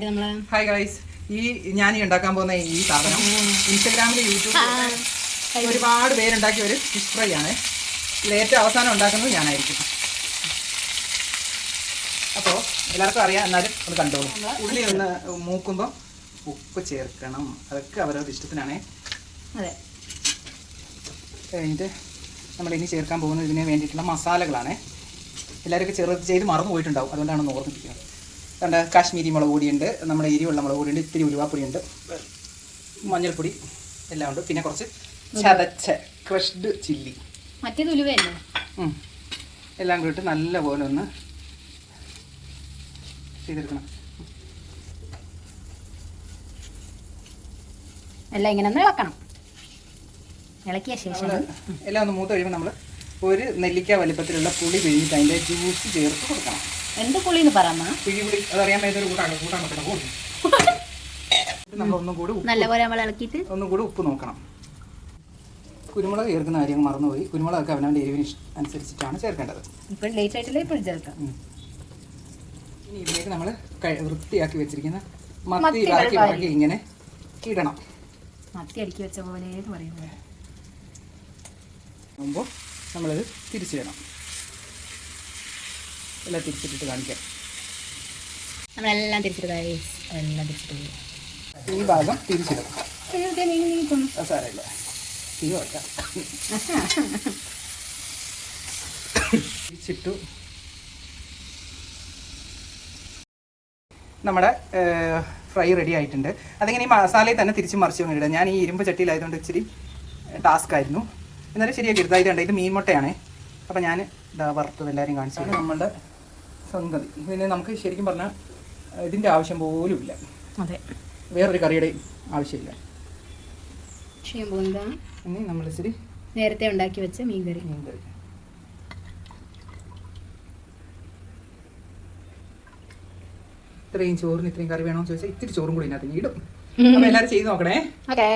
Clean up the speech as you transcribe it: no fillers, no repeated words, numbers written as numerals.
Hi guys, ഞാൻ ഉണ്ടാക്കാൻ പോകുന്ന ഈ സാധനം ഇൻസ്റ്റഗ്രാമിൽ യൂട്യൂബിൽ ഒരുപാട് പേരുണ്ടാക്കിയ ഒരു ഫിഷ് ഫ്രൈ ആണ്. ഇത് ഏറ്റവും അവസാനം ഉണ്ടാക്കുന്നത് ഞാനായിരിക്കും. അപ്പോൾ എല്ലാവർക്കും അറിയാം, എന്നാലും അത് കണ്ടോളൂ. ഉള്ളി ഒന്ന് മൂക്കുമ്പോൾ ഉപ്പ് ചേർക്കണം. അതൊക്കെ അവരവരുടെ ഇഷ്ടത്തിനാണ്. അതെ, കഴിഞ്ഞിട്ട് നമ്മളിനി ചേർക്കാൻ പോകുന്നത് ഇതിന് വേണ്ടിയിട്ടുള്ള മസാലകളാണ്. എല്ലാവരും ചെറുത് ചെയ്ത് മറന്നു പോയിട്ടുണ്ടാവും, അതുകൊണ്ടാണ് ഓർമ്മിപ്പിക്കുന്നത്. കണ്ട കാശ്മീരി മുളക് പൊടിയുണ്ട്, നമ്മുടെ എരിവുള്ള മുളക് പൊടിയുണ്ട്, ഇത്തിരി ഉലുവാപ്പൊടിയുണ്ട്, മഞ്ഞൾപ്പൊടി എല്ലാം ഉണ്ട്. പിന്നെ കുറച്ച് ചതച്ച ക്രഷ്ഡ് ചില്ലി, മറ്റേത് ഉലുവയല്ലേ, എല്ലാം കൂടിയിട്ട് നല്ലപോലെ ഒന്ന് ചെയ്തെടുക്കണം. എല്ലാം ഇങ്ങനെ ഒന്ന് ഇളക്കണം. ഇളക്കിയ ശേഷം എല്ലാം ഒന്ന് മൂത്ത് കഴിയുമ്പോൾ നമ്മൾ ഒരു നെല്ലിക്ക വലിപ്പത്തിലുള്ള പുളി പിഴിഞ്ഞിട്ട് അതിൻ്റെ ജ്യൂസ് ചേർത്ത് കൊടുക്കണം. എന്ത് പുളിന്ന് പറയാ, പിഴിപുളി അതറിയാൻ വേണ്ടി കൂട്ടാൻ പറ്റണം. നമ്മൾ ഒന്നും കൂടി നല്ലപോലെ നമ്മൾ ഇളക്കിയിട്ട് ഒന്നും കൂടി ഉപ്പ് നോക്കണം. കുരുമുളക് ചേർക്കുന്ന കാര്യം മറന്നുപോയി. കുരുമുളകൊക്കെ അവനവൻ്റെ എരിവിന് അനുസരിച്ചിട്ടാണ് ചേർക്കേണ്ടത്. ഇപ്പം ലേറ്റ് ആയിട്ടില്ല, ഇപ്പോഴും ചേർക്കാം. ഇനി ഇതിലേക്ക് നമ്മൾ വൃത്തിയാക്കി വെച്ചിരിക്കുന്ന മത്തി വറക്കി ഇങ്ങനെ ഇടണം. മത്തി അടുക്കി വെച്ച പോലെ പറയുന്നത് മുമ്പ് നമ്മളിത് തിരിച്ചിടണം. എല്ലാം തിരിച്ചിട്ടിട്ട് കാണിക്കാം. നമ്മളെല്ലാം തിരിച്ചിട്ട് എല്ലാം തിരിച്ചിട്ട് ഈ ഭാഗം തിരിച്ചിടണം. സാരമില്ല, തീ വയ്ക്കാം. തിരിച്ചിട്ടു. നമ്മുടെ ഫ്രൈ റെഡി ആയിട്ടുണ്ട്. അതിങ്ങനെ ഈ മസാലയിൽ തന്നെ തിരിച്ച് മറിച്ച് കൊണ്ടിടുക. ഞാൻ ഈ ഇരുമ്പ് ചട്ടിയിലായതുകൊണ്ട് ഇച്ചിരി ടാസ്ക് ആയിരുന്നു. എന്നാലും ശരിയാക്കി എടുത്താൽ ഇതുണ്ട്. ഇത് മീൻ മുട്ടയാണ്. അപ്പം ഞാൻ ഇതാ വറുത്തത് എല്ലാവരും കാണിച്ചാണ് നമ്മളുടെ സംഗതി. ഇതിന് നമുക്ക് ശരിക്കും പറഞ്ഞാൽ ഇതിൻ്റെ ആവശ്യം പോലും ഇല്ല. അതെ, വേറൊരു കറിയുടെയും ആവശ്യമില്ല. ഇനി നമ്മൾ ഇച്ചിരി നേരത്തെ ഉണ്ടാക്കി വെച്ച മീൻകറി. ഇത്രയും ചോറിന് ഇത്രയും കറി വേണമെന്ന് ചോദിച്ചാൽ ഇത്തിരി ചോറും കൂടി ഇതിനകത്ത് ഇടും. അപ്പോൾ എല്ലാവരും ചെയ്ത് നോക്കണേ. ഓക്കെ.